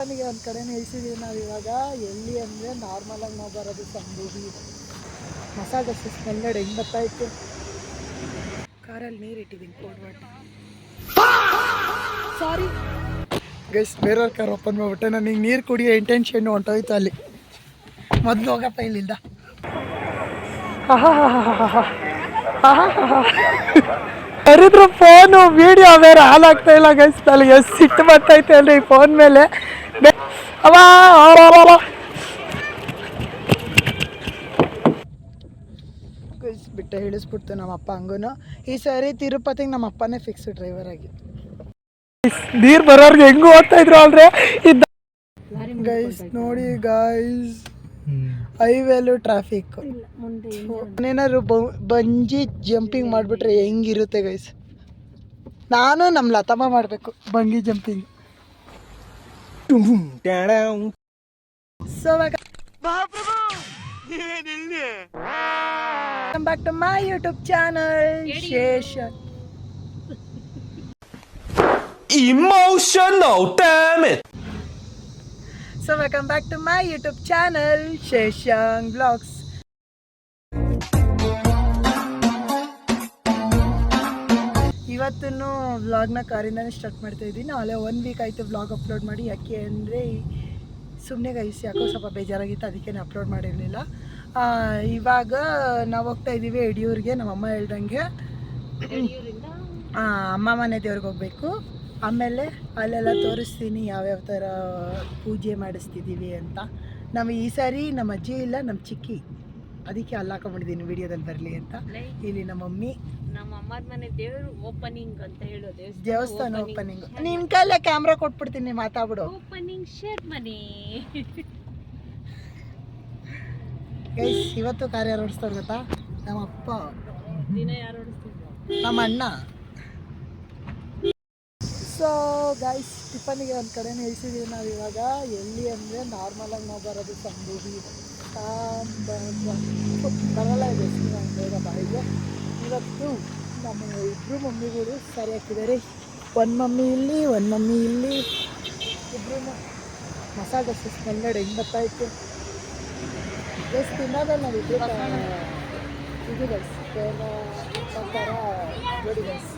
ನನಗೆ ಒಂದು ಕಡೆ ನಿಲ್ಸಿದ್ದೀವಿ ನಾವು ಇವಾಗ. ಎಲ್ಲಿ ಅಂದರೆ ನಾರ್ಮಲಾಗಿ ನಾವು ಬರೋದು ಸಂಬೂಡಿ ಮಸಾಲೆ ದೋಸೆ ಸ್ಮೆಲ್ ನೋಡಿ ಹೆಂಗೆ ಬರ್ತಾಯಿತ್ತು. ಕಾರಲ್ಲಿ ನೀರು ಇಟ್ಟಿದ್ದೀನಿ ಕೋಲ್ಡ್ ವಾಟರ್. ಸಾರಿ ಗೈಸ್, ಬೇರೆಯವ್ರ ಕಾರ್ ಓಪನ್ ಮಾಡ್ಬಿಟ್ಟೆ. ನನಗೆ ನೀರು ಕುಡಿಯೋ ಇಂಟೆನ್ಷನ್ ಹೊಂಟೋಯ್ತು ಅಲ್ಲಿ. ಮೊದಲು ಹೋಗಪ್ಪ ಇಲ್ಲಿಂದ. ಕರೆದ್ರು ಫೋನು ವಿಡಿಯೋ ಬೇರೆ ಹಾಲಾಗ್ತಾ ಇಲ್ಲ ಗೈಸ್. ನನಗೆ ಎಷ್ಟು ಸಿಟ್ಟು ಬರ್ತಾಯಿತ್ತು ಅಲ್ರಿ ಈ ಫೋನ್ ಮೇಲೆ. ಗೈಸ್ ಬಿಟ್ಟು ಹೇಳಿಸ್ಬಿಡ್ತು ನಮ್ಮಪ್ಪ ಹಂಗೂ. ಈ ಸಾರಿ ತಿರುಪತಿಗೆ ನಮ್ಮ ಅಪ್ಪನೇ ಫಿಕ್ಸ್ ಡ್ರೈವರ್ ಆಗಿ. ನೀರು ಬರೋರ್ಗೆ ಹೆಂಗೂ ಓದ್ತಾ ಇದ್ರು ಅಲ್ರಿ ಗೈಸ್. ನೋಡಿ ಗೈಸ್, ಹೈವೇಲು ಟ್ರಾಫಿಕ್. ಏನಾದ್ರು ಬಂಜಿ ಜಂಪಿಂಗ್ ಮಾಡಿಬಿಟ್ರೆ ಹೆಂಗಿರುತ್ತೆ ಗೈಸ್. ನಾನು ನಮ್ಮ ಲತಮ್ಮ ಮಾಡಬೇಕು bungee jumping. So welcome back to my YouTube channel ಶೇಷ. Emotional, damn it. So welcome back to my YouTube channel Sheshang vlogs. ಇವತ್ತೂ ವ್ಲಾಗ್ನ ಕಾರಿಂದನೇ ಸ್ಟಾರ್ಟ್ ಮಾಡ್ತಾ ಇದ್ದೀನಿ. ಅಲ್ಲೇ 1 ವೀಕ್ ಆಯಿತು ವ್ಲಾಗ್ ಅಪ್ಲೋಡ್ ಮಾಡಿ. ಯಾಕೆ ಅಂದರೆ ಸುಮ್ಮನೆ ಗೈಸ್ ಯಾಕೋ ಸ್ವಲ್ಪ ಬೇಜಾರಾಗಿತ್ತು, ಅದಕ್ಕೆ ಅಪ್ಲೋಡ್ ಮಾಡಿರಲಿಲ್ಲ. ಇವಾಗ ನಾವು ಹೋಗ್ತಾ ಇದ್ದೀವಿ ಯಡಿಯೂರಿಗೆ. ನಮ್ಮಮ್ಮ ಹೇಳ್ದಂಗೆ ಅಮ್ಮ ಮನೆ ದೇವ್ರಿಗೆ ಹೋಗ್ಬೇಕು. ಆಮೇಲೆ ಅಲ್ಲೆಲ್ಲ ತೋರಿಸ್ತೀನಿ ಯಾವ್ಯಾವ ಥರ ಪೂಜೆ ಮಾಡಿಸ್ತಿದ್ದೀವಿ ಅಂತ. ನಾವು ಈ ಸಾರಿ ನಮ್ಮ ಅಜ್ಜಿ ಇಲ್ಲ, ನಮ್ಮ ಚಿಕ್ಕಿ, ಅದಕ್ಕೆ ಅಲ್ಲಿ ಹಾಕೊಂಡ್ಬಿಟ್ಟಿದ್ದೀನಿ ವಿಡಿಯೋದಲ್ಲಿ ಬರಲಿ ಅಂತ. ಇಲ್ಲಿ ನಮ್ಮ ಮಮ್ಮಿ, ನಮ್ಮ ಅಮ್ಮನ ಮನೆ ದೇವರು ಓಪನಿಂಗ್ ಅಂತ ಹೇಳೋದು, ದೇವಸ್ಥಾನ ಓಪನಿಂಗ್. ನಿನ್ ಕೈಲೇ ಕ್ಯಾಮ್ರಾ ಕೊಟ್ಬಿಡ್ತೀನಿ, ಮಾತಾಡ್ಬಿಡು. ಓಪನಿಂಗ್ ಶೇರ್ ಮನೆ ಗೈಸ್. ಇವತ್ತು ಕಾರ್ಯ ಯಾರು ಓಡಿಸ್ತಾರೆ ಗೊತ್ತಾ? ನಮ್ಮ ಅಪ್ಪ. ದಿನ ಯಾರು ಓಡಿಸ್ತಿದ್ರು? ನಮ್ಮ ಅಣ್ಣ. ಸೊ ಗೈಸ್, ಟಿಫನಿಗೆ ಒಂದು ಕಡೆ ನಿಲ್ಸಿದ್ದೀವಿ ನಾವು ಇವಾಗ. ಎಲ್ಲಿ ಅಂದರೆ ನಾರ್ಮಲಾಗಿ ನಾವು ಬರೋದು ಸಂಬೂಡಿ ಬರಲ್ಲ ಇದೆ ಬೇಗ ಬಾಯಿಗೆ. ಇವತ್ತು ನಮ್ಮ ಇಬ್ಬರು ಮಮ್ಮಿಗಳು ಸರಿ ಹಾಕಿದ್ದಾರೆ. ಒಂದು ಮಮ್ಮಿ ಇಲ್ಲಿ, ಒಂದು ಮಮ್ಮಿ ಇಲ್ಲಿ. ಇಬ್ಬರು ಮಸಾಲೆ ದೋಸೆ ಸ್ಮೆಲ್ ನೋಡಿ ಹೆಂಗೆ ಬರ್ತಾಯಿತ್ತು. ಎಷ್ಟು ತಿನ್ನೋದಲ್ಲಿ ನಾವಿಬ್ಬರು ಇದು ಗೈಸ್ ಥರ ಜೋಡಿ ಗೈಸ್.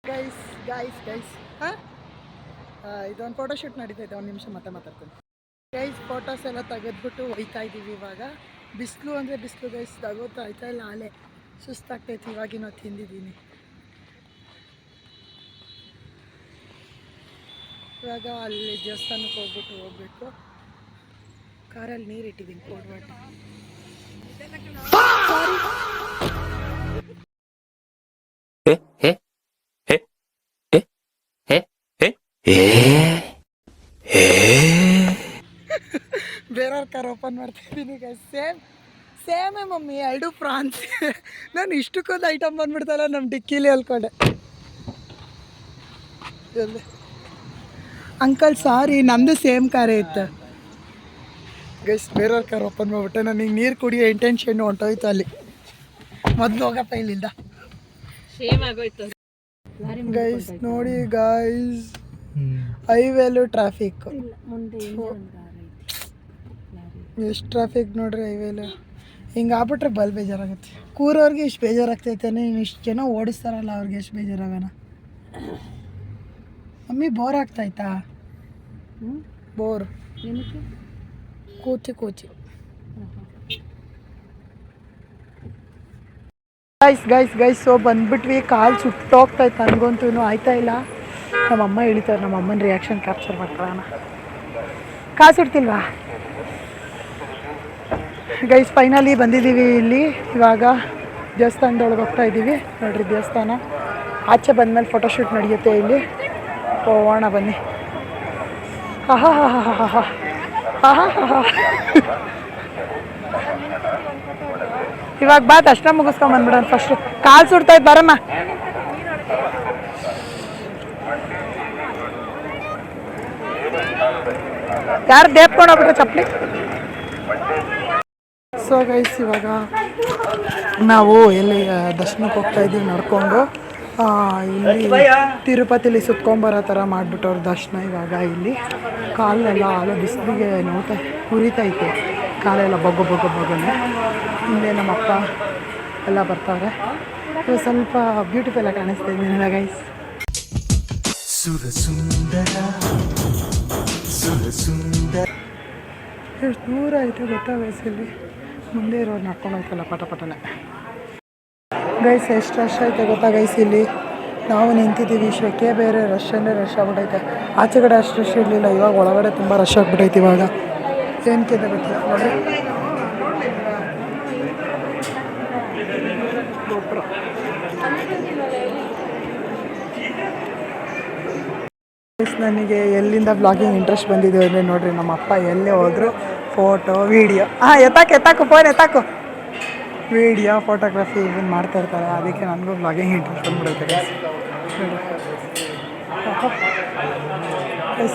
ಗೈಸ್ ಗೈಸ್ ಗೈಸ್ ಹಾಂ, ಇದೊಂದು ಫೋಟೋಶೂಟ್ ನಡೀತೈತೆ. ಒಂದು ನಿಮಿಷ ಮತ್ತೆ ಮಾತಾಡ್ತೀನಿ ಗೈಸ್. ಫೋಟೋಸ್ ಎಲ್ಲ ತೆಗೆದ್ಬಿಟ್ಟು ಒಯ್ತಾ ಇದ್ದೀವಿ ಇವಾಗ. ಬಿಸಿಲು ಅಂದರೆ ಬಿಸಿಲು ಗೈಸ್, ತಗೋತಾಯ್ತಾ ಇಲ್ಲ. ಆಲೆ ಸುಸ್ತಾಗ್ತೈತಿ. ಇವಾಗಿನ ತಿಂದಿದ್ದೀನಿ. ಇವಾಗ ಅಲ್ಲಿ ದೇವಸ್ಥಾನಕ್ಕೆ ಹೋಗ್ಬೇಕು. ಕಾರಲ್ಲಿ ನೀರು ಇಟ್ಟಿದ್ದೀನಿ ಕೋಲ್ಡ್ ವಾಟರ್. ಬೇರೆಯವ್ರ ಕಾರ್ ಓಪನ್ ಮಾಡ್ತಾ ಇದ್ದೀನಿ ಗೈಸ್. ಸೇಮೇ mummy, 2 France. ನಾನು ಇಷ್ಟಕ್ಕೊಂದು ಐಟಮ್ ಬಂದ್ಬಿಡ್ತಲ್ಲ ನಮ್ಮ ಡಿಕ್ಕಿಲಿ ಅಲ್ಕೊಂಡೆ. ಅಂಕಲ್ ಸಾರಿ, ನಮ್ಮದು ಸೇಮ್ ಕಾರೇ ಇತ್ತು ಗೈಸ್. ಬೇರೆಯವ್ರ ಕಾರ್ ಓಪನ್ ಮಾಡ್ಬಿಟ್ಟೆ. ನನಗೆ ನೀರು ಕುಡಿಯೋ ಇಂಟೆನ್ಷನ್ ಹೊಂಟೋಯ್ತು ಅಲ್ಲಿ. ಮೊದಲು ಹೋಗಪ್ಪ ಇಲ್ಲಿಂದ. ಸೇಮ್ ಆಗೋಯ್ತು ಗೈಸ್. ನೋಡಿ ಗೈಸ್, ಹೈವೇಲು ಟ್ರಾಫಿಕ್. ಎಷ್ಟು ಟ್ರಾಫಿಕ್ ನೋಡ್ರಿ ಹೈವೇಲು. ಹಿಂಗೆ ಆಗ್ಬಿಟ್ರೆ ಬಲ್ ಬೇಜಾರಾಗುತ್ತೆ. ಕೂರೋರ್ಗೆ ಇಷ್ಟು ಬೇಜಾರಾಗ್ತೈತೆ, ಇನ್ನು ಇಷ್ಟು ಜನ ಓಡಿಸ್ತಾರಲ್ಲ ಅವ್ರಿಗೆ ಎಷ್ಟು ಬೇಜಾರಾಗೋಣ. ಮಮ್ಮಿ ಬೋರ್ ಆಗ್ತಾಯ್ತಾ? ಬೋರ್ ಕೂಚಿ ಗೈಸ್ ಗೈಸ್ ಗೈಸ್. ಸೊ ಬಂದ್ಬಿಟ್ವಿ. ಕಾಲು ಸುಟ್ಟೋಗ್ತಾಯ್ತು ನನಗಂತೂ, ಆಯ್ತಾ ಇಲ್ಲ. ನಮ್ಮಮ್ಮ ಹೇಳ್ತಾರೆ, ನಮ್ಮ ಅಮ್ಮನ ರಿಯಾಕ್ಷನ್ ಕ್ಯಾಪ್ಚರ್ ಮಾಡ್ಕೊಳ್ಳೋಣ. ಕಾಲು ಸುಡ್ತಿಲ್ವಾ ಗೈಸ್? ಫೈನಲಿ ಬಂದಿದ್ದೀವಿ ಇಲ್ಲಿ. ಇವಾಗ ದೇವಸ್ಥಾನದೊಳಗೆ ಹೋಗ್ತಾ ಇದ್ದೀವಿ. ನೋಡ್ರಿ ದೇವಸ್ಥಾನ. ಆಚೆ ಬಂದಮೇಲೆ ಫೋಟೋಶೂಟ್ ನಡೆಯುತ್ತೆ ಇಲ್ಲಿ. ಹೋಗೋಣ ಬನ್ನಿ. ಇವಾಗ ಬಾ ದರ್ಶನ ಮುಗಿಸ್ಕೊಂಬಂದ್ಬಿಡೋಣ ಫಸ್ಟು. ಕಾಲು ಸುಡ್ತಾಯ್ತು, ಬರಮ್ಮ. ಯಾರು ದೇಪ್ಕೊಂಡು ಹೋಗ್ಬಿಟ್ರೆ ಚಪ್ಪಲಿ. ಸೊ ಗೈಸ್, ಇವಾಗ ನಾವು ಎಲ್ಲಿ ದರ್ಶನಕ್ಕೆ ಹೋಗ್ತಾ ಇದ್ದೀವಿ ನಡ್ಕೊಂಡು. ಇಲ್ಲಿ ತಿರುಪತಿಲಿ ಸುತ್ಕೊಂಬರೋ ಥರ ಮಾಡಿಬಿಟ್ಟವ್ರು ದರ್ಶನ ಇವಾಗ ಇಲ್ಲಿ ಕಾಲೆಲ್ಲ ಹಾಲು ಬಿಸಿಲಿಗೆ ನೋತಾ ಉರಿತೈತೆ ಕಾಲೆಲ್ಲ ಬಗ್ಗನೆ ಹಿಂದೆ ನಮ್ಮಪ್ಪ ಎಲ್ಲ ಬರ್ತಾವ್ರೆ ಸ್ವಲ್ಪ ಬ್ಯೂಟಿಫುಲ್ ಆಗಿ ಕಾಣಿಸ್ತಾ ಇದ್ದೀನಿ ಗೈಸ್. ಎಷ್ಟು ದೂರ ಐತೆ ಗೊತ್ತಾ ಗೈಸ್, ಇಲ್ಲಿ ಮುಂದೆ ಇರೋರು ನಡ್ಕೊಂಡು ಹೋಯ್ತಲ್ಲ ಪಟನೆ ಗೈಸ್. ಎಷ್ಟು ರಶ್ ಐತೆ ಗೊತ್ತಾ ಗೈಸ್, ಇಲ್ಲಿ ನಾವು ನಿಂತಿದ್ದೀವಿ, ಶೆಕೆ ಬೇರೆ, ರಶ್ ಅಂದರೆ ರಶ್ ಆಗ್ಬಿಟ್ಟೈತೆ. ಆಚೆ ಕಡೆ ಅಷ್ಟು ರಶ್ ಇರಲಿಲ್ಲ, ಇವಾಗ ಒಳಗಡೆ ತುಂಬ ರಶ್ ಆಗ್ಬಿಟ್ಟೈತೆ ಇವಾಗ. ಏನಕ್ಕೆ ಗೊತ್ತಿಲ್ಲ ನೋಡಿ. ನನಗೆ ಎಲ್ಲಿಂದ ಬ್ಲಾಗಿಂಗ್ ಇಂಟ್ರೆಸ್ಟ್ ಬಂದಿದೆ ಅಂದರೆ ನೋಡಿರಿ, ನಮ್ಮ ಅಪ್ಪ ಎಲ್ಲೇ ಹೋದ್ರು ಫೋಟೋ ವೀಡಿಯೋ ಎತ್ತಾಕು ಫೋನ್ ಎತ್ತಾಕು ವೀಡಿಯೋ ಫೋಟೋಗ್ರಫಿ ಇದನ್ನು ಮಾಡ್ತಾ ಇರ್ತಾರೆ. ಅದಕ್ಕೆ ನನಗೂ ಬ್ಲಾಗಿಂಗ್ ಇಂಟ್ರೆಸ್ಟ್ ಬಂದ್ಬಿಡುತ್ತೆ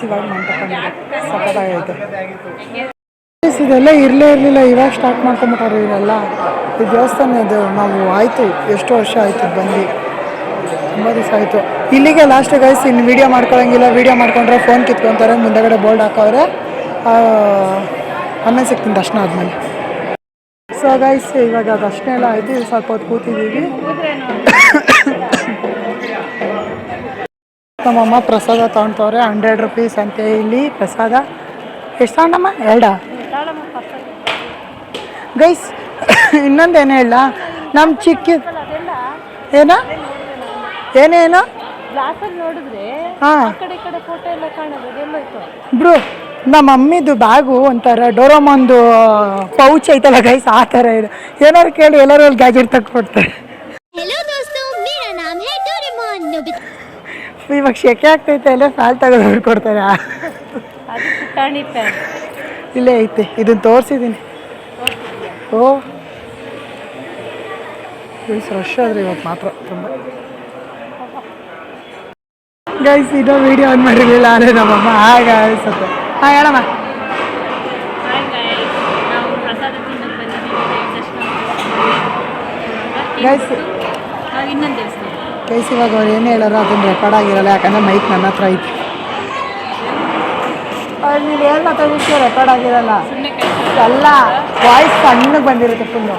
ಇವಾಗ ಮಾಡ್ತಕ್ಕಂಥ ಸಖತ್ತಾಗೈತೆ. ಇದೆಲ್ಲ ಇರಲಿಲ್ಲ, ಇವಾಗ ಸ್ಟಾರ್ಟ್ ಮಾಡ್ಕೊಂಬಿಟ್ಟಾರೆ ಇವೆಲ್ಲ. ಈ ದೇವಸ್ಥಾನ ಇದು ನಾವು ಆಯಿತು ಎಷ್ಟು ವರ್ಷ ಆಯಿತು ಬಂದು, ತುಂಬ ದಿವಸ ಆಯಿತು. ಇಲ್ಲಿಗೆ ಲಾಸ್ಟ್ ಗೈಸ್, ಇನ್ನು ವೀಡಿಯೋ ಮಾಡ್ಕೊಳಂಗಿಲ್ಲ, ವೀಡಿಯೋ ಮಾಡ್ಕೊಂಡ್ರೆ ಫೋನ್ ಕಿತ್ಕೊತಾರೆ, ಮುಂದೆಗಡೆ ಬೋರ್ಡ್ ಹಾಕವ್ರೆ. ಆಮೇಲೆ ಸಿಗ್ತೀನಿ ದರ್ಶನ ಆದಮೇಲೆ. ಸೊ ಗೈಸ್ ಇವಾಗ ದರ್ಶನ ಎಲ್ಲ ಆಯಿತು, ಸ್ವಲ್ಪ ಹೊತ್ತು ಕೂತಿದ್ದೀವಿ. ನಮ್ಮಮ್ಮ ಪ್ರಸಾದ ತೊಗೊಳ್ತವ್ರೆ, 100 ರೂಪೀಸ್ ಅಂತೆ ಇಲ್ಲಿ ಪ್ರಸಾದ. ಎಷ್ಟು ತಗೊಂಡಮ್ಮ? 2 ಗೈಸ್. ಇನ್ನೊಂದೇನು ಹೇಳ, ನಮ್ಮ ಏನೇನು ಹಾಂ ಬ್ರೋ, ನಮ್ಮ ಮಮ್ಮಿದು ಬ್ಯಾಗು ಒಂಥರ ಡೋರೋಮಾನ್ದು ಪೌಚ್ ಐತಲ್ಲ ಗೈಸ್, ಆ ಥರ ಇದೆ. ಏನಾರು ಕೇಳಿ ಎಲ್ಲರೂ ಅಲ್ಲಿ ಗ್ಯಾಜೆಟ್ ತಗೊಡ್ತಾರೆ. ಇವಾಗ ಶೆಕೆ ಆಗ್ತೈತೆ, ಎಲ್ಲ ಫ್ಯಾಲ್ ತೆಗೆದು ಕೊಡ್ತಾರೆ. ಇಲ್ಲೇ ಐತೆ, ಇದನ್ನು ತೋರಿಸಿದ್ದೀನಿ. ಓ ರಶ್ ಆದ್ರೆ ಇವತ್ತು ಮಾತ್ರ ತುಂಬ ಗೈಸ್. ಇದು ವೀಡಿಯೋ ಆನ್ ಮಾಡಿರಲಿಲ್ಲ ಆದರೆ ನಮ್ಮಮ್ಮ ಆಗ ಅನಿಸುತ್ತೆ. ಹಾಂ ಹೇಳಮ್ಮ. ಗೈಸ್ ಇವಾಗ ಅವ್ರು ಏನು ಹೇಳಾರೋ ಅದನ್ನು ರೆಕಾರ್ಡ್ ಆಗಿರಲ್ಲ, ಯಾಕಂದರೆ ಮೈಕ್ ನನ್ನ ಹತ್ರ ಐತಿ. ನೀವು ಏನು ಮಾತಾಡಿಸ್ತೀವಿ ರೆಕಾರ್ಡ್ ಆಗಿರಲ್ಲ, ಎಲ್ಲ ವಾಯ್ಸ್ ಸಣ್ಣಗೆ ಬಂದಿರುತ್ತೆ ಫುಲ್ಲು,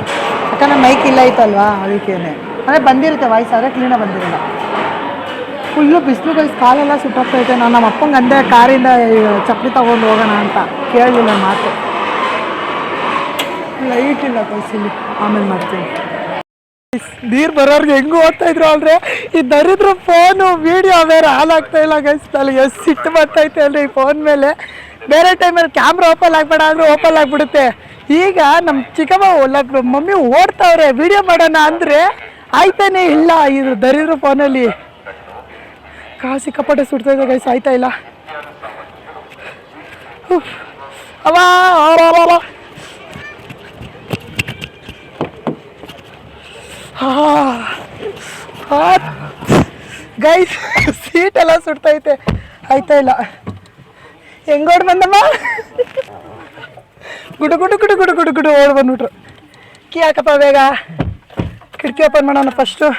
ಯಾಕಂದರೆ ಮೈಕ್ ಇಲ್ಲ ಐತಲ್ವಾ ಅದಕ್ಕೇನೆ. ಅಂದರೆ ಬಂದಿರುತ್ತೆ ವಾಯ್ಸ್, ಆದರೆ ಕ್ಲೀನಾಗಿ ಬಂದಿರಲ್ಲ. ಫುಲ್ಲು ಬಿಸಿಲು ಗೈಸ್, ಕಾಲೆಲ್ಲ ಸುಟ್ಟೋಗ್ತೈತೆ. ನಾನು ನಮ್ಮ ಅಪ್ಪಂಗೆ ಅಂದೆ ಕಾರಿಂದ ಚಪ್ಪಲಿ ತೊಗೊಂಡು ಹೋಗೋಣ ಅಂತ, ಕೇಳಲಿಲ್ಲ ಮಾತು. ಲೈಟ್ ಇಲ್ಲ ಗೈಸ್ ಇಲ್ಲಿ, ಆಮೇಲೆ ಮಾಡ್ತೀನಿ. ನೀರು ಬರೋರ್ಗೆ ಹೆಂಗೂ ಓದ್ತಾಯಿದ್ರು ಅಂದರೆ ಈ ದರಿದ್ರ ಫೋನು ವೀಡಿಯೋ ಬೇರೆ ಹಾಲಾಗ್ತಾ ಇಲ್ಲ ಗೈಸ್. ನನಗೆ ಎಷ್ಟು ಸಿಟ್ಟು ಬರ್ತಾಯಿತೆ ಅಂದರೆ ಈ ಫೋನ್ ಮೇಲೆ. ಬೇರೆ ಟೈಮಲ್ಲಿ ಕ್ಯಾಮ್ರಾ ಓಪನ್ ಆಗಬೇಡ ಅಂದರೆ ಓಪನ್ ಆಗಿಬಿಡುತ್ತೆ. ಈಗ ನಮ್ಮ ಚಿಕ್ಕಮ್ಮ ಮಮ್ಮಿ ಓಡ್ತಾವ್ರೆ ವೀಡಿಯೋ ಮಾಡೋಣ ಅಂದರೆ ಆಯ್ತಾನೇ ಇಲ್ಲ. ಇದು ದರಿದ್ರ ಫೋನಲ್ಲಿ ಸಿಕ್ಕಾಪಟ್ಟೆ ಸುಡ್ತಾಯಿದೆ ಗೈಸ್, ಆಯ್ತಾ ಇಲ್ಲ. ಗೈಸ್ ಸೀಟೆಲ್ಲ ಸುಡ್ತೈತೆ, ಆಯ್ತಾ ಇಲ್ಲ. ಹೆಂಗೋಡ್ ಬಂದಮ್ಮ, ಗುಡು ಗುಡು ಗುಡು ಗುಡು ಗುಡು ಗುಡು ಓಡ್ ಬಂದ್ಬಿಟ್ರು. ಕೀ ಹಾಕಪ್ಪ ಬೇಗ, ಕಿಟಕಿ ಓಪನ್ ಮಾಡೋಣ ಫಸ್ಟು.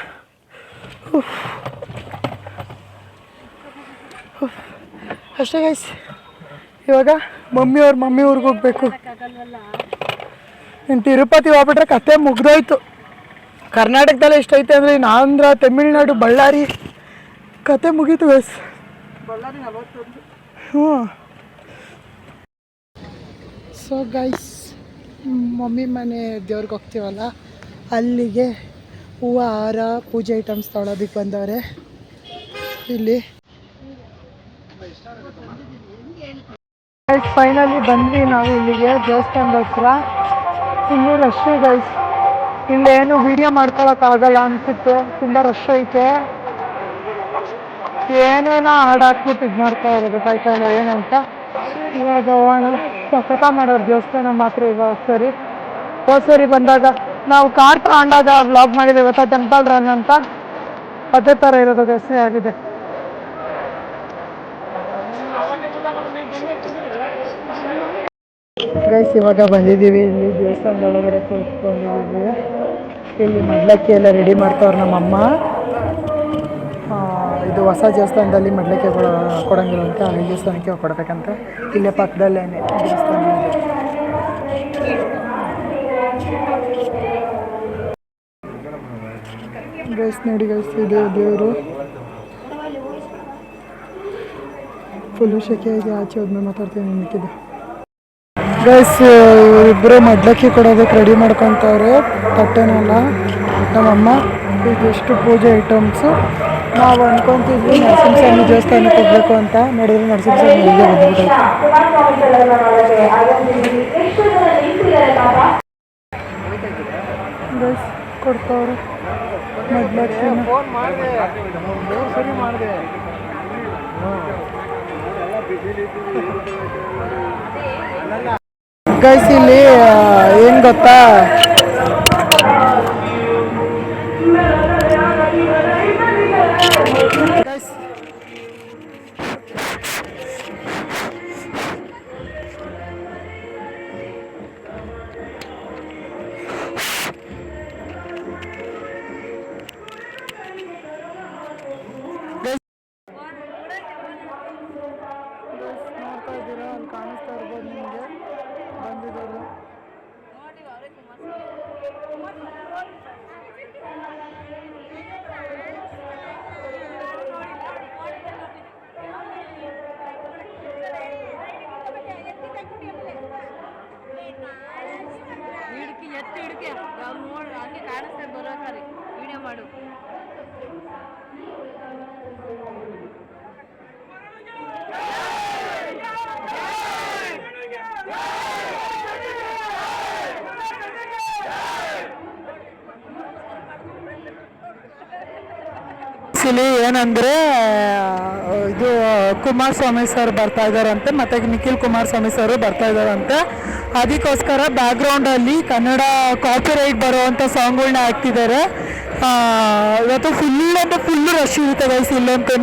ಅಷ್ಟೇ ಗೈಸ್, ಇವಾಗ ಮಮ್ಮಿ ಊರಿಗೆ ಹೋಗ್ಬೇಕು. ಇನ್ನು ತಿರುಪತಿ ಹೋಗ್ಬಿಟ್ರೆ ಕತೆ ಮುಗ್ದೋಯ್ತು. ಕರ್ನಾಟಕದಲ್ಲಿ ಎಷ್ಟೈತೆ ಅಂದರೆ ಇನ್ನು ಆಂಧ್ರ, ತಮಿಳ್ನಾಡು, ಬಳ್ಳಾರಿ ಕತೆ ಮುಗೀತು ಗೈಸ್. ಹ್ಞೂ. ಸೊ ಗೈಸ್, ಮಮ್ಮಿ ಮನೆ ದೇವ್ರಿಗೆ ಹೋಗ್ತೀವಲ್ಲ, ಅಲ್ಲಿಗೆ ಹೂವು, ಹಾರ, ಪೂಜೆ ಐಟಮ್ಸ್ ತೊಗೊಳೋದಕ್ಕೆ ಬಂದವ್ರೆ ಇಲ್ಲಿ. ಫೈನಲಿ ಬಂದ್ವಿ ನಾವು ಇಲ್ಲಿಗೆ ದೇವಸ್ಥಾನದ ಹತ್ರ. ಇನ್ನೂ ರಶ್ ಗೈಸ್, ಇಲ್ಲೇನು ವಿಡಿಯೋ ಮಾಡ್ಕೊಳಕ್ಕಾಗಲ್ಲ ಅನ್ಸುತ್ತೆ, ತುಂಬ ರಶ್ ಐತೆ. ಏನೇನೋ ಹಾಡಾಕ್ಬಿಟ್ಟು ಇದು ಮಾಡ್ತಾ ಇರೋದು, ಗೊತ್ತಾಯ್ತಾ ಇಲ್ಲ ಏನಂತ. ಇವಾಗ ಹೋಗೋಣ. ಸಖತ ಮಾಡೋರು ದೇವಸ್ಥಾನ ಮಾತ್ರ ಇವಾಗ. ಸರಿ ಬಂದಾಗ ನಾವು ಕಾರ್ ತಗೊಂಡಾಗ ವ್ಲಾಗ್ ಮಾಡಿದ್ದೆ ಇವತ್ತು, ಟೆಂಪಲ್ ರನ್ ಅಂತ, ಅದೇ ಥರ ಇರೋದು ದೇವಸ್ಥಾನ ಆಗಿದೆ. ಗೈಸ್ ಇವಾಗ ಬಂದಿದ್ದೀವಿ ಇಲ್ಲಿ ದೇವಸ್ಥಾನದೊಳಗಡೆ ಕೂತ್ಕೊಂಡಿದ್ದೀವಿ. ಇಲ್ಲಿ ಮಡ್ಲಕ್ಕಿ ಎಲ್ಲ ರೆಡಿ ಮಾಡ್ತಾವ್ರು ನಮ್ಮಮ್ಮ. ಇದು ಹೊಸ ದೇವಸ್ಥಾನದಲ್ಲಿ ಮಡ್ಲಿಕ್ಕೆ ಕೊಡೋಂಗಿಲ್ಲಂತೆ, ಹಳೆ ದೇವಸ್ಥಾನಕ್ಕೆ ಕೊಡಬೇಕಂತ. ಇಲ್ಲೇ ಪಕ್ಕದಲ್ಲೇ ದೇವಸ್ಥಾನ ಇದೆ. ಗೈಸ್ ನೋಡಿ ಗೈಸ್, ಇದೆ ದೇವರು. ಫುಲ್ಲು ಶೆಕೆ ಇದೆ, ಆಚೆ ಹೋದ್ಮೇಲೆ ಮಾತಾಡ್ತೀನಿ ನಿಂತಿದೆ. ಗೈಸ್ ಇಬ್ಬರು ಮಡ್ಲಕ್ಕಿ ಕೊಡೋದಕ್ಕೆ ರೆಡಿ ಮಾಡ್ಕೊತವ್ರೆ ತಟ್ಟೆನೆಲ್ಲ. ನಮ್ಮಮ್ಮ ಇದೆಷ್ಟು ಪೂಜೆ ಐಟಮ್ಸು. ನಾವು ಅಂದ್ಕೊತಿದ್ವಿ ನರಸಿಂಹಸ್ವಾಮಿ ದೇವಸ್ಥಾನಕ್ಕೆ ಹೋಗ್ಬೇಕು ಅಂತ. ನೋಡಿದ್ರೆ ನರಸಿಂಹಸ್ವಾಮಿ ಇಲ್ಲೇ ಬಂದ್ಬಿಟ್ಟೈತೆ. ಗೈಸ್ ಕೊಡ್ತಾವ್ರೆ ಮಡ್ಲಕ್ಕಿನ. ಗೈಸ್ ಇಲ್ಲಿ ಏನು ಗೊತ್ತಾ, ನೋಡ್ತಾ ಇದ್ದೀರಾ, ಅಲ್ಲಿ ಕಾಣಿಸ್ತಾ ಇರ್ಬೋದು ನಿಮಗೆ ಬಂದಿದ್ದಾರೆ. ಎತ್ತಿ ಹಿಡ್ಕೆ ನೋಡಿ ಹಂಗೆ ಕಾಣಿಸ್ತಾ ಬರೋತಾರೆ ವಿಡಿಯೋ ಮಾಡು. ಇಲ್ಲಿ ಏನಂದರೆ ಇದು ಕುಮಾರಸ್ವಾಮಿ ಸರ್ ಬರ್ತಾ ಇದ್ದಾರಂತೆ, ಮತ್ತು ನಿಖಿಲ್ ಕುಮಾರಸ್ವಾಮಿ ಸರ್ ಬರ್ತಾ ಇದ್ದಾರಂತೆ. ಅದಕ್ಕೋಸ್ಕರ ಬ್ಯಾಕ್ಗ್ರೌಂಡಲ್ಲಿ ಕನ್ನಡ ಕಾಪಿರೈಟ್ ಬರುವಂಥ ಸಾಂಗ್ಗಳನ್ನ ಹಾಕ್ತಿದ್ದಾರೆ. ಇವತ್ತು ಫುಲ್ಲು ರಶ್ ಇರುತ್ತೆ ಗೈಸ್ ಇಲ್ಲಂತೂ.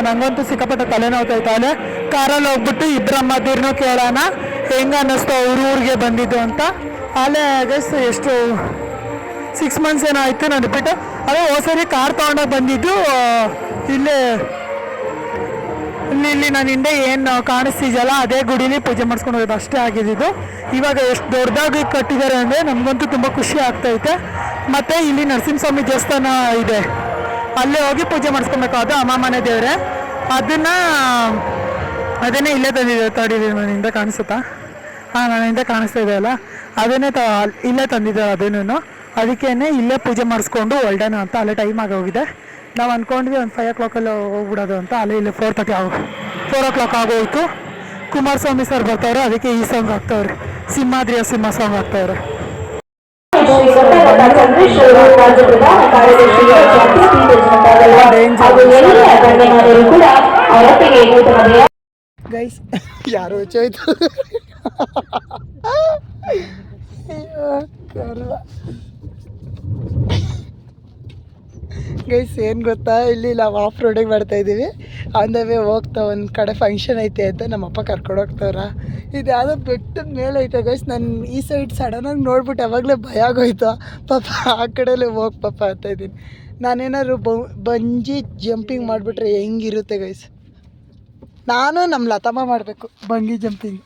ನನಗಂತೂ ಸಿಕ್ಕಾಪಟ್ಟೆ ತಲೆನೋವ್ತೈತೆ. ಕಾರಲ್ಲಿ ಹೋಗ್ಬಿಟ್ಟು ಇಬ್ಬರಮ್ಮದಿರ್ನೂ ಕೇಳೋಣ ಹೆಂಗೆ ಅನ್ನಿಸ್ತು ಊರಿಗೆ ಬಂದಿದ್ದು ಅಂತ. ಅಲ್ಲೇ ಗೈಸ್ ಎಷ್ಟು 6 months ಏನೋ ಆಯಿತು ನಾನು ಬಿಟ್ಟು. ಅದೇ ಹೋದ್ಸರಿ ಕಾರ್ ತೊಗೊಂಡೋಗಿ ಬಂದಿದ್ದು ಇಲ್ಲಿ ನಾನು ಹಿಂದೆ ಏನು ಕಾಣಿಸ್ತಿದೆಯಲ್ಲ ಅದೇ ಗುಡಿಲಿ ಪೂಜೆ ಮಾಡಿಸ್ಕೊಂಡು ಹೋಗೋದು ಅಷ್ಟೇ ಆಗಿದ್ದು. ಇವಾಗ ಎಷ್ಟು ದೊಡ್ಡದಾಗಿ ಕಟ್ಟಿದ್ದಾರೆ ಅಂದರೆ ನಮಗಂತೂ ತುಂಬ ಖುಷಿ ಆಗ್ತೈತೆ. ಮತ್ತು ಇಲ್ಲಿ ನರಸಿಂಹಸ್ವಾಮಿ ದೇವಸ್ಥಾನ ಇದೆ, ಅಲ್ಲೇ ಹೋಗಿ ಪೂಜೆ ಮಾಡಿಸ್ಕೊಬೇಕು. ಅದು ಅಮ್ಮ ಮನೆ ದೇವರೇ. ಅದನ್ನೇ ಇಲ್ಲೇ ತಂದಿದ್ದೆ. ತಡಿದೀನಿ, ನನ್ನ ಹಿಂದೆ ಕಾಣಿಸುತ್ತಾ? ನನ್ನ ಹಿಂದೆ ಕಾಣಿಸ್ತಾ ಇದೆಯಲ್ಲ, ಅದನ್ನೇ ಇಲ್ಲೇ ತಂದಿದ್ದಾರೆ. ಅದನ್ನು ಅದಕ್ಕೇನೆ ಇಲ್ಲೇ ಪೂಜೆ ಮಾಡಿಸ್ಕೊಂಡು ಹೊಲ್ಡೋಣ ಅಂತ. ಅಲ್ಲೇ ಟೈಮ್ ಆಗೋಗಿದೆ. ನಾವು ಅಂದ್ಕೊಂಡ್ವಿ ಒಂದು 5 o'clock ಹೋಗ್ಬಿಡೋದು ಅಂತ. ಅಲ್ಲೇ ಇಲ್ಲಿ 4 o'clock ಆಗೋಯ್ತು. ಕುಮಾರಸ್ವಾಮಿ ಸರ್ ಬರ್ತಾವ್ರೆ, ಅದಕ್ಕೆ ಈ ಸಾಂಗ್ ಹಾಕ್ತವ್ರೆ, ಸಿಂಹಾದ್ರಿಯ ಸಿಂಹ ಸಾಂಗ್ ಹಾಕ್ತವ್ರೆ. ಗೈಸ್ ಯಾರು ಹೆಚ್ಚಾಯ್ತು ಗೈಸ್ ಏನು ಗೊತ್ತಾ, ಇಲ್ಲಿ ನಾವು ಆಫ್ ರೋಡಿಗೆ ಮಾಡ್ತಾಯಿದ್ದೀವಿ. ಆನ್ ದ ವೇ ಹೋಗ್ತಾ ಒಂದು ಕಡೆ ಫಂಕ್ಷನ್ ಐತೆ ಅಂತ ನಮ್ಮಪ್ಪ ಕರ್ಕೊಂಡು ಹೋಗ್ತವ್ರ. ಇದು ಯಾವುದೋ ಬೆಟ್ಟದ ಮೇಲೆ ಐತೆ ಗೈಸ್. ನಾನು ಈ ಸೈಡ್ ಸಡನ್ನಾಗಿ ನೋಡ್ಬಿಟ್ಟು ಯಾವಾಗಲೇ ಭಯ ಆಗೋಯ್ತು. ಪಾಪ ಆ ಕಡೆಯಲ್ಲೇ ಹೋಗಿ ಪಾಪ ಅಂತ ಇದ್ದೀನಿ. ನಾನೇನಾದ್ರು ಬಂಜಿ ಜಂಪಿಂಗ್ ಮಾಡಿಬಿಟ್ರೆ ಹೆಂಗಿರುತ್ತೆ ಗೈಸ್. ನಾನು ನಮ್ಮ ಲತಮ್ಮ ಮಾಡಬೇಕು ಬಂಗಿ ಜಂಪಿಂಗ್.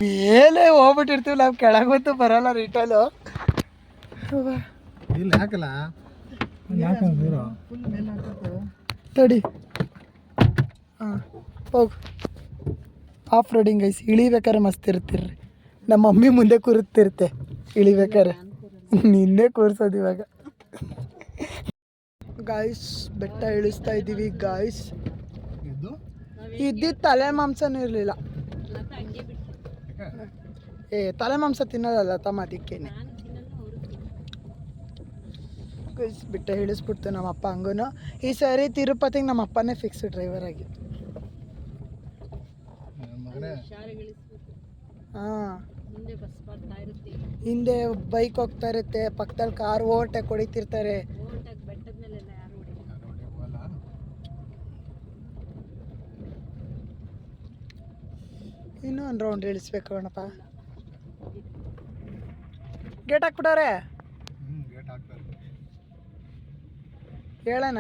ಮೇಲೆ ಹೋಗ್ಬಿಟ್ಟಿರ್ತೀವಿ ನಾವು, ಕೆಳಗಂತೂ ಬರಲ್ಲ ರಿಟೈಲು. ತಡಿ ಹಾಂ ಹೋಗು. Off roading guys. ಇಳಿಬೇಕಾರೆ ಮಸ್ತ್ ಇರ್ತಿರ್ರಿ. ನಮ್ಮ ಮಮ್ಮಿ ಮುಂದೆ ಕೂರುತ್ತಿರುತ್ತೆ ಇಳಿಬೇಕಾರೆ, ನಿನ್ನೆ ಕೂರ್ಸೋದು ಇವಾಗ. ಗಾಯ್ಸ್ ಬೆಟ್ಟ ಇಳಿಸ್ತಾ ಇದ್ದೀವಿ ಗಾಯ್ಸ್. ಇದ್ದಿದ್ದು ತಲೆ ಮಾಂಸನೂ ಇರಲಿಲ್ಲ. ತಲೆ ಮಾಂಸ ತಿನ್ನೋದಲ್ಲ ತಮ್ಮ, ಅದಕ್ಕೇನೆ ಗೈಸ್ ಬೆಟ್ಟ ಇಳಿಸ್ಬಿಡ್ತು ನಮ್ಮಪ್ಪ. ಹಂಗೂ ಈ ಸಾರಿ ತಿರುಪತಿಗೆ ನಮ್ಮ ಅಪ್ಪನೇ ಫಿಕ್ಸ್ ಡ್ರೈವರ್ ಆಗಿ. ಹಾಂ, ಹಿಂದೆ ಬೈಕ್ ಹೋಗ್ತಾ ಇರುತ್ತೆ, ಪಕ್ಕದಲ್ಲಿ ಕಾರ್ ಓವರ್ಟೇಕ್ ಹೊಡಿತಿರ್ತಾರೆ. ಇನ್ನೂ ಒಂದು ರೌಂಡ್ ಇಳಿಸ್ಬೇಕು ಕಣಪ್ಪ. ಗೇಟ್ ಹಾಕ್ಬಿಟ್ಟವ್ರೆ ಗೇಟ್ ಹಾಕ್ತಾರೆ. ಹೇಳೋಣ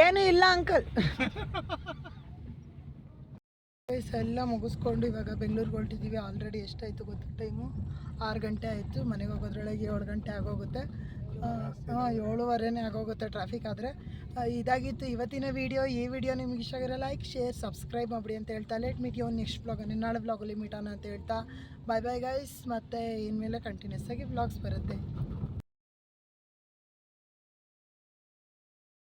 ಏನೂ ಇಲ್ಲ ಅಂಕಲ್. ಎಲ್ಲ ಮುಗಿಸ್ಕೊಂಡು ಇವಾಗ ಬೆಂಗಳೂರಿಗೆ ಹೊರಟಿದ್ದೀವಿ. ಆಲ್ರೆಡಿ ಎಷ್ಟಾಯಿತು ಗೊತ್ತು ಟೈಮು 6 ಗಂಟೆ ಆಯಿತು. ಮನೆಗೆ ಹೋಗೋದ್ರೊಳಗೆ 7 ಗಂಟೆ ಆಗೋಗುತ್ತೆ. 7:15 ಆಗೋಗುತ್ತೆ ಟ್ರಾಫಿಕ್ ಆದರೆ. ಇದಾಗಿತ್ತು ಇವತ್ತಿನ ವೀಡಿಯೋ. ಈ ವಿಡಿಯೋ ನಿಮ್ಗೆ ಇಷ್ಟ ಆಗಿರೋ ಲೈಕ್ ಶೇರ್ ಸಬ್ಸ್ಕ್ರೈಬ್ ಮಾಡಿ ಅಂತ ಹೇಳ್ತಾ ಲೇಟ್ ಮೀಟ್ ಯು ನೆಕ್ಸ್ಟ್ ವ್ಲಾಗಲ್ಲಿ ನಾಳೆ ವ್ಲಾಗಲ್ಲಿ ಮೀಟಾನ ಅಂತ ಹೇಳ್ತಾ ಬಾಯ್ ಬಾಯ್ ಗೈಸ್. ಮತ್ತು ಇನ್ಮೇಲೆ ಕಂಟಿನ್ಯೂಸ್ ಆಗಿ ವ್ಲಾಗ್ಸ್ ಬರುತ್ತೆ.